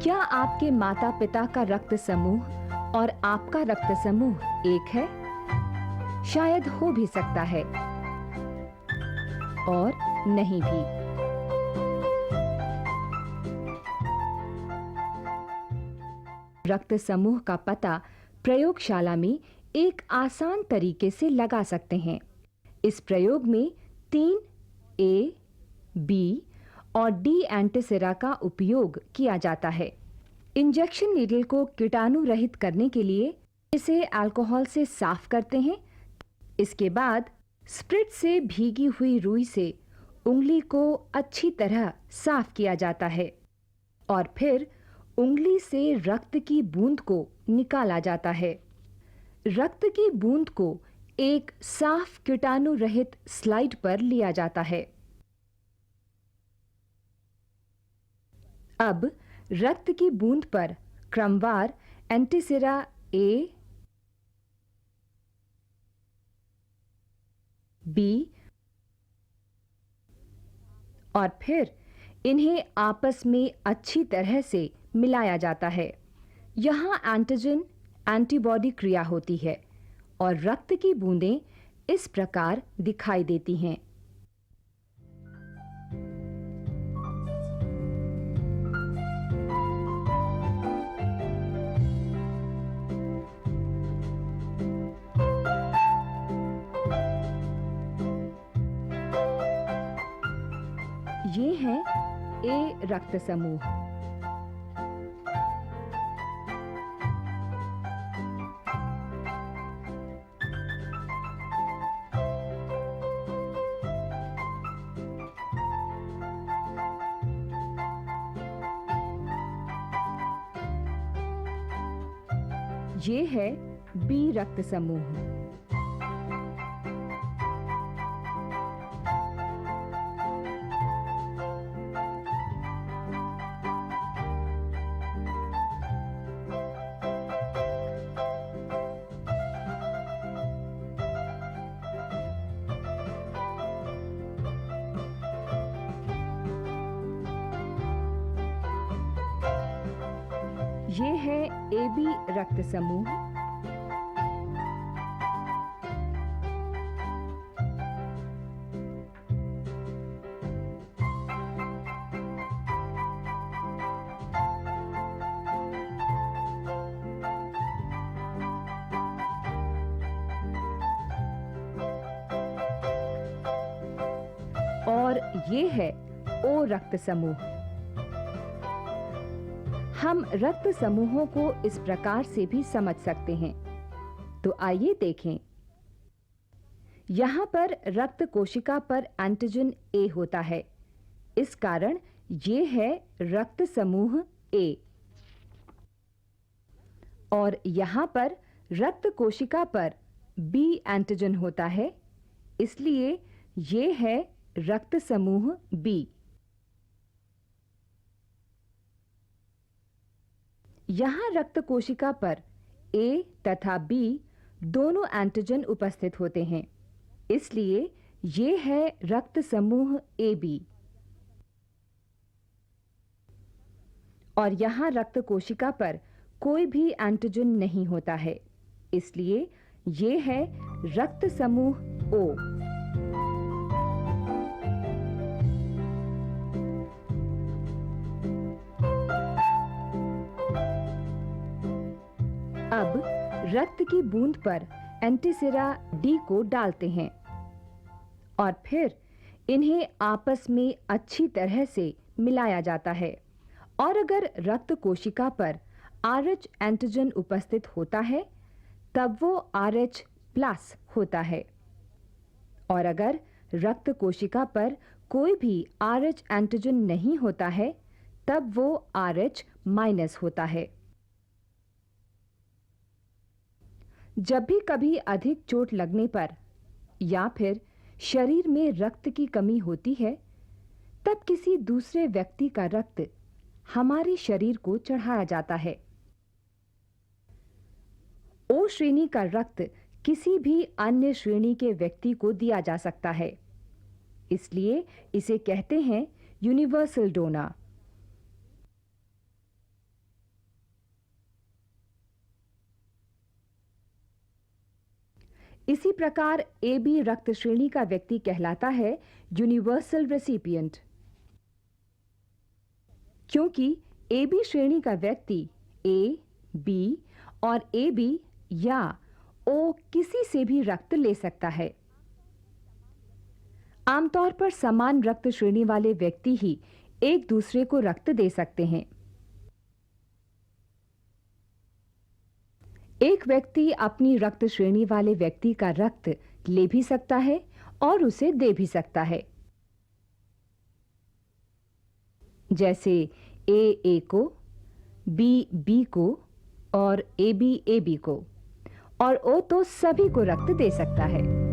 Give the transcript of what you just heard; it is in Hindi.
क्या आपके माता-पिता का रक्त समूह और आपका रक्त समूह एक है? शायद हो भी सकता है और नहीं भी। रक्त समूह का पता प्रयोगशाला में एक आसान तरीके से लगा सकते हैं। इस प्रयोग में 3 ए, बी और डी एंटीसिरा का उपयोग किया जाता है। इंजेक्शन नीडल को कीटाणु रहित करने के लिए इसे अल्कोहल से साफ करते हैं। इसके बाद स्प्रिट से भीगी हुई रुई से उंगली को अच्छी तरह साफ किया जाता है और फिर उंगली से रक्त की बूंद को निकाला जाता है। रक्त की बूंद को एक साफ कीटाणु रहित स्लाइड पर लिया जाता है। अब रक्त की बूंद पर क्रमवार एंटीसिरा ए, बी और फिर इन्हें आपस में अच्छी तरह से मिलाया जाता है। यहाँ एंटीजन एंटीबॉडी क्रिया होती है और रक्त की बूंदें इस प्रकार दिखाई देती हैं। ये है ए रक्त समूह। ये है बी रक्त समूह। ये है AB रक्त समूह। और ये है O रक्त समूह। हम रक्त समूहों को इस प्रकार से भी समझ सकते हैं। तो आइए देखें। यहाँ पर रक्त कोशिका पर एंटीजन ए होता है। इस कारण ये है रक्त समूह ए। और यहाँ पर रक्त कोशिका पर बी एंटीजन होता है, इसलिए ये है रक्त समूह बी। यहाँ रक्त कोशिका पर ए तथा बी दोनों एंटीजन उपस्थित होते हैं, इसलिए ये है रक्त समूह ए बी। और यहाँ रक्त कोशिका पर कोई भी एंटीजन नहीं होता है, इसलिए ये है रक्त समूह ओ। अब रक्त की बूंद पर एंटीसिरा डी को डालते हैं और फिर इन्हें आपस में अच्छी तरह से मिलाया जाता है। और अगर रक्त कोशिका पर RH एंटीजन उपस्थित होता है, तब वो RH प्लस होता है। और अगर रक्त कोशिका पर कोई भी RH एंटीजन नहीं होता है, तब वो RH माइनस होता है। जब भी कभी अधिक चोट लगने पर या फिर शरीर में रक्त की कमी होती है, तब किसी दूसरे व्यक्ति का रक्त हमारे शरीर को चढ़ाया जाता है। ओ श्रेणी का रक्त किसी भी अन्य श्रेणी के व्यक्ति को दिया जा सकता है, इसलिए इसे कहते हैं यूनिवर्सल डोनर। इसी प्रकार ए बी रक्त श्रेणी का व्यक्ति कहलाता है यूनिवर्सल रेसिपिएंट। क्योंकि ए बी श्रेणी का व्यक्ति ए, बी और ए बी या ओ किसी से भी रक्त ले सकता है। आमतौर पर समान रक्त श्रेणी वाले व्यक्ति ही एक दूसरे को रक्त दे सकते हैं। एक व्यक्ति अपनी रक्त श्रेणी वाले व्यक्ति का रक्त ले भी सकता है और उसे दे भी सकता है। जैसे ए को, बी को और ए बी को, और ओ तो सभी को रक्त दे सकता है।